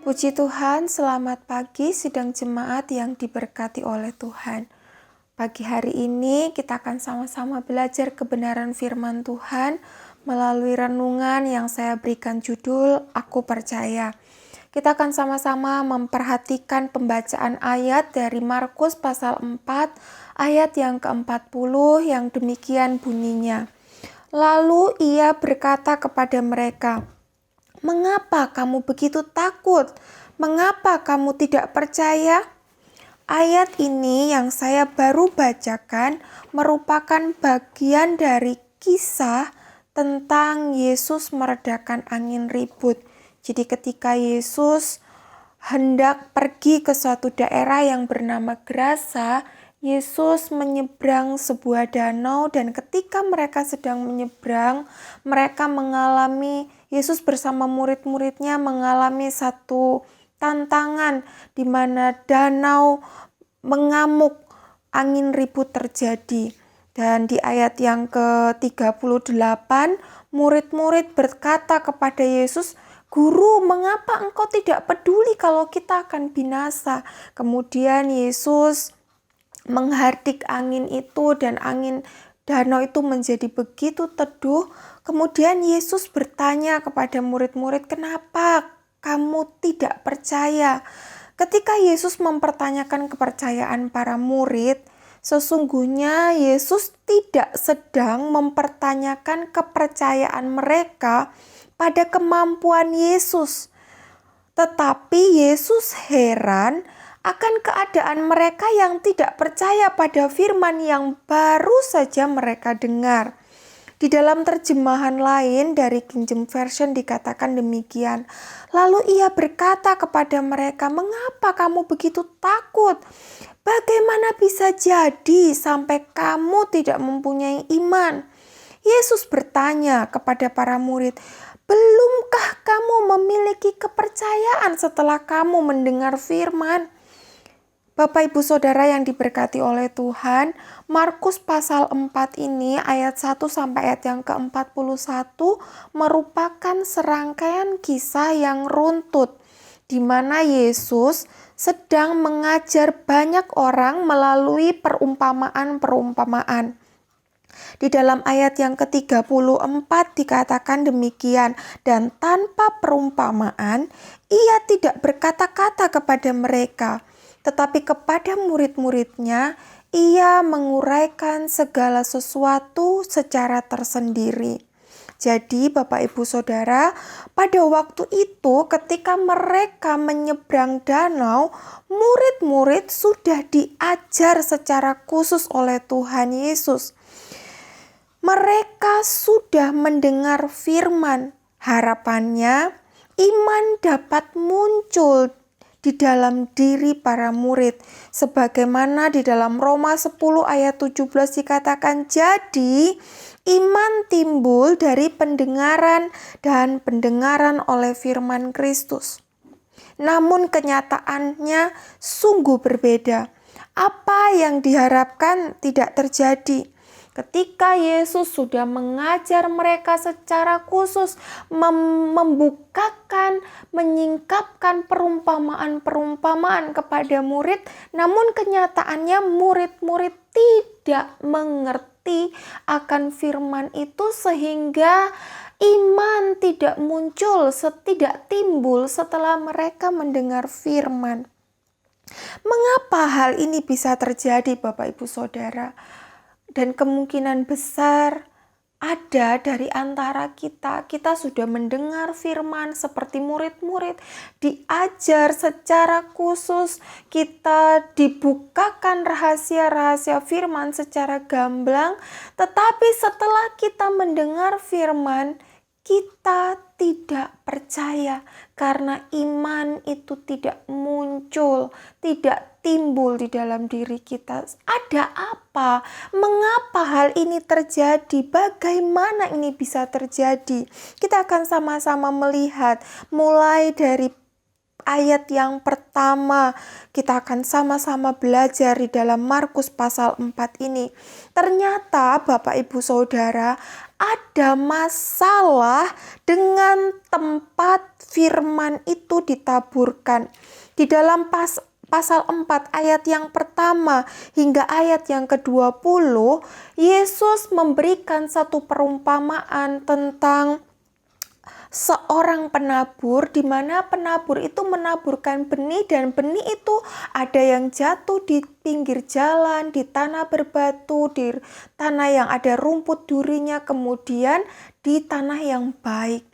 Puji Tuhan, selamat pagi sidang jemaat yang diberkati oleh Tuhan. Pagi hari ini kita akan sama-sama belajar kebenaran firman Tuhan melalui renungan yang saya berikan judul Aku Percaya. Kita akan sama-sama memperhatikan pembacaan ayat dari Markus pasal 4 ayat yang ke-40 yang demikian bunyinya. Lalu ia berkata kepada mereka, "Mengapa kamu begitu takut? Mengapa kamu tidak percaya?" Ayat ini yang saya baru bacakan merupakan bagian dari kisah tentang Yesus meredakan angin ribut. Jadi ketika Yesus hendak pergi ke suatu daerah yang bernama Gerasa, Yesus menyeberang sebuah danau, dan ketika mereka sedang menyeberang, Yesus bersama murid-muridnya mengalami satu tantangan di mana danau mengamuk, angin ribut terjadi. Dan di ayat yang ke-38, murid-murid berkata kepada Yesus, "Guru, mengapa engkau tidak peduli kalau kita akan binasa?" Kemudian Yesus menghardik angin itu dan angin danau itu menjadi begitu teduh. Kemudian Yesus bertanya kepada murid-murid, "Kenapa kamu tidak percaya?" Ketika Yesus mempertanyakan kepercayaan para murid, sesungguhnya Yesus tidak sedang mempertanyakan kepercayaan mereka pada kemampuan Yesus. Tetapi Yesus heran akan keadaan mereka yang tidak percaya pada firman yang baru saja mereka dengar. Di dalam terjemahan lain dari King James Version dikatakan demikian. Lalu ia berkata kepada mereka, "Mengapa kamu begitu takut? Bagaimana bisa jadi sampai kamu tidak mempunyai iman?" Yesus bertanya kepada para murid, "Belumkah kamu memiliki kepercayaan setelah kamu mendengar firman?" Bapak Ibu Saudara yang diberkati oleh Tuhan, Markus pasal 4 ini ayat 1 sampai ayat yang ke-41 merupakan serangkaian kisah yang runtut, di mana Yesus sedang mengajar banyak orang melalui perumpamaan-perumpamaan. Di dalam ayat yang ke-34 dikatakan demikian, "Dan tanpa perumpamaan, ia tidak berkata-kata kepada mereka, tetapi kepada murid-muridnya, ia menguraikan segala sesuatu secara tersendiri." Jadi Bapak Ibu Saudara, pada waktu itu ketika mereka menyeberang danau, murid-murid sudah diajar secara khusus oleh Tuhan Yesus. Mereka sudah mendengar firman. Harapannya iman dapat muncul di dalam diri para murid. Sebagaimana di dalam Roma 10 ayat 17 dikatakan, "Jadi iman timbul dari pendengaran dan pendengaran oleh firman Kristus." Namun kenyataannya sungguh berbeda. Apa yang diharapkan tidak terjadi. Ketika Yesus sudah mengajar mereka secara khusus, membukakan, menyingkapkan perumpamaan-perumpamaan kepada murid, namun kenyataannya murid-murid tidak mengerti akan firman itu, sehingga iman tidak muncul, tidak timbul setelah mereka mendengar firman. Mengapa hal ini bisa terjadi, Bapak Ibu Saudara? Dan kemungkinan besar ada dari antara kita sudah mendengar firman seperti murid-murid, diajar secara khusus, kita dibukakan rahasia-rahasia firman secara gamblang, tetapi setelah kita mendengar firman, kita tidak percaya karena iman itu tidak muncul, tidak timbul di dalam diri kita. Ada apa? Mengapa hal ini terjadi? Bagaimana ini bisa terjadi? Kita akan sama-sama melihat mulai dari ayat yang pertama. Kita akan sama-sama belajar di dalam Markus pasal 4 ini. Ternyata Bapak Ibu Saudara, ada masalah dengan tempat firman itu ditaburkan. Di dalam pasal 4 ayat yang pertama hingga ayat yang ke-20, Yesus memberikan satu perumpamaan tentang seorang penabur, di mana penabur itu menaburkan benih, dan benih itu ada yang jatuh di pinggir jalan, di tanah berbatu, di tanah yang ada rumput durinya, kemudian di tanah yang baik.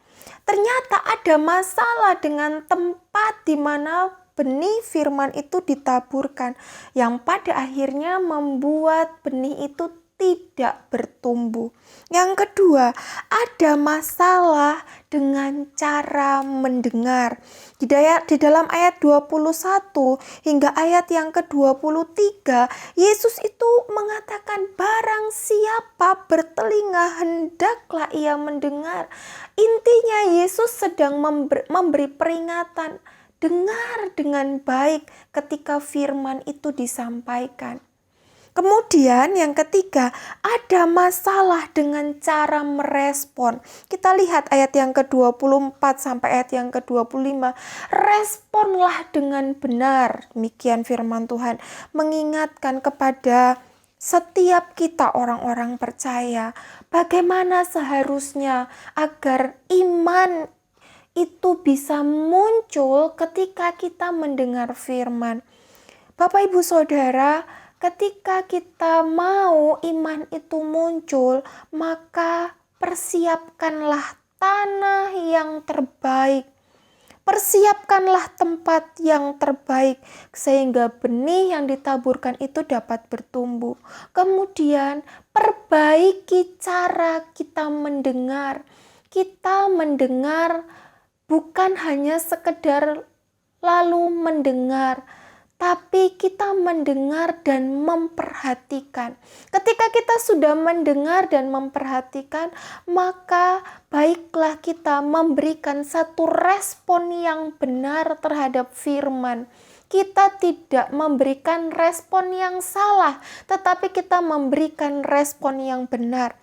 Ternyata ada masalah dengan tempat di mana benih firman itu ditaburkan, yang pada akhirnya membuat benih itu tidak bertumbuh. Yang kedua, ada masalah dengan cara mendengar. Di dalam ayat 21 hingga ayat yang ke-23, Yesus itu mengatakan, barang siapa bertelinga hendaklah ia mendengar. Intinya Yesus sedang memberi peringatan, dengar dengan baik ketika firman itu disampaikan. Kemudian yang ketiga, ada masalah dengan cara merespon. Kita lihat ayat yang ke-24 sampai ayat yang ke-25. Responlah dengan benar. Demikian firman Tuhan, mengingatkan kepada setiap kita orang-orang percaya, bagaimana seharusnya agar iman itu bisa muncul ketika kita mendengar firman. Bapak Ibu Saudara, ketika kita mau iman itu muncul, maka persiapkanlah tanah yang terbaik. Persiapkanlah tempat yang terbaik sehingga benih yang ditaburkan itu dapat bertumbuh. Kemudian perbaiki cara kita mendengar. Kita mendengar bukan hanya sekedar lalu mendengar, tapi kita mendengar dan memperhatikan. Ketika kita sudah mendengar dan memperhatikan, maka baiklah kita memberikan satu respon yang benar terhadap firman. Kita tidak memberikan respon yang salah, tetapi kita memberikan respon yang benar.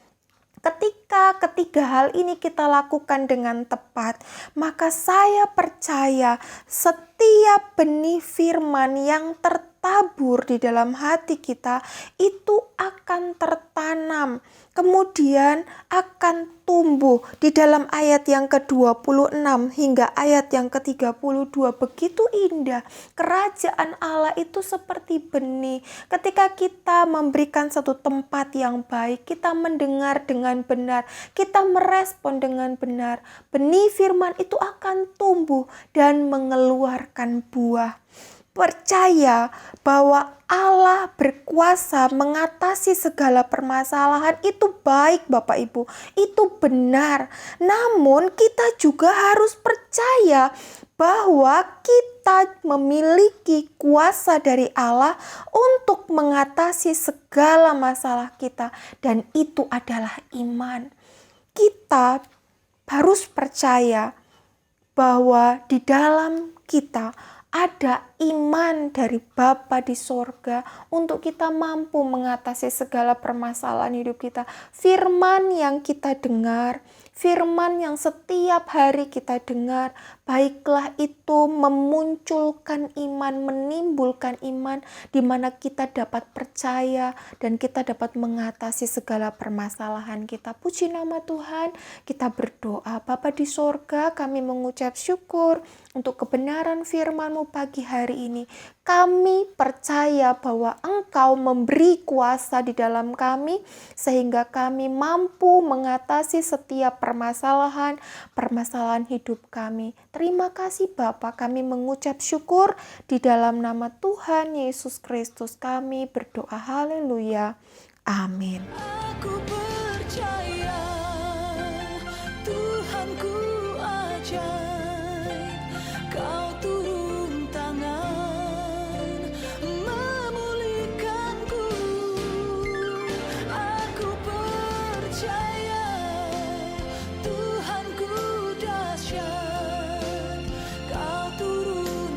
Ketika ketiga hal ini kita lakukan dengan tepat, maka saya percaya setiap benih firman yang tertabur di dalam hati kita itu akan tertanam, kemudian akan tumbuh. Di dalam ayat yang ke-26 hingga ayat yang ke-32 begitu indah. Kerajaan Allah itu seperti benih. Ketika kita memberikan satu tempat yang baik, kita mendengar dengan benar, kita merespon dengan benar, benih firman itu akan tumbuh dan mengeluarkan buah. Percaya bahwa Allah berkuasa mengatasi segala permasalahan itu baik Bapak Ibu, itu benar. Namun kita juga harus percaya bahwa kita memiliki kuasa dari Allah untuk mengatasi segala masalah kita, dan itu adalah iman. Kita harus percaya bahwa di dalam kita ada iman dari Bapa di sorga untuk kita mampu mengatasi segala permasalahan hidup kita. Firman yang kita dengar, firman yang setiap hari kita dengar, baiklah itu memunculkan iman, menimbulkan iman, di mana kita dapat percaya dan kita dapat mengatasi segala permasalahan kita. Puji nama Tuhan, kita berdoa. Bapa di sorga, kami mengucap syukur untuk kebenaran firman-Mu pagi hari ini. Kami percaya bahwa Engkau memberi kuasa di dalam kami, sehingga kami mampu mengatasi setiap permasalahan hidup kami. Terima kasih Bapa, kami mengucap syukur di dalam nama Tuhan Yesus Kristus kami berdoa. Haleluya. Amin. Aku percaya Tuhanku ajaib, Kau turun tangan memulihkanku. Aku percaya Tuhanku dahsyat, Kau turun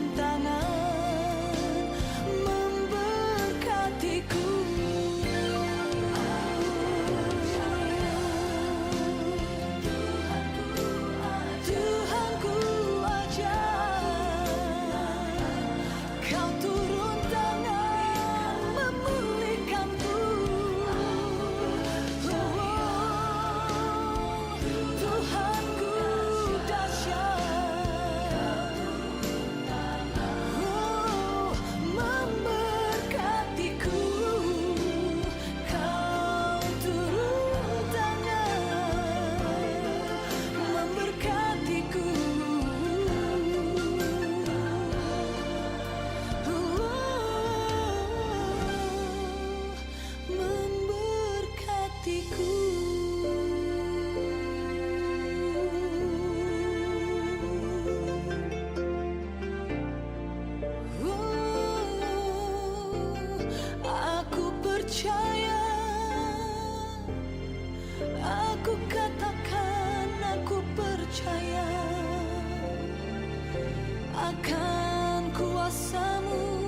percaya akan kuasa-Mu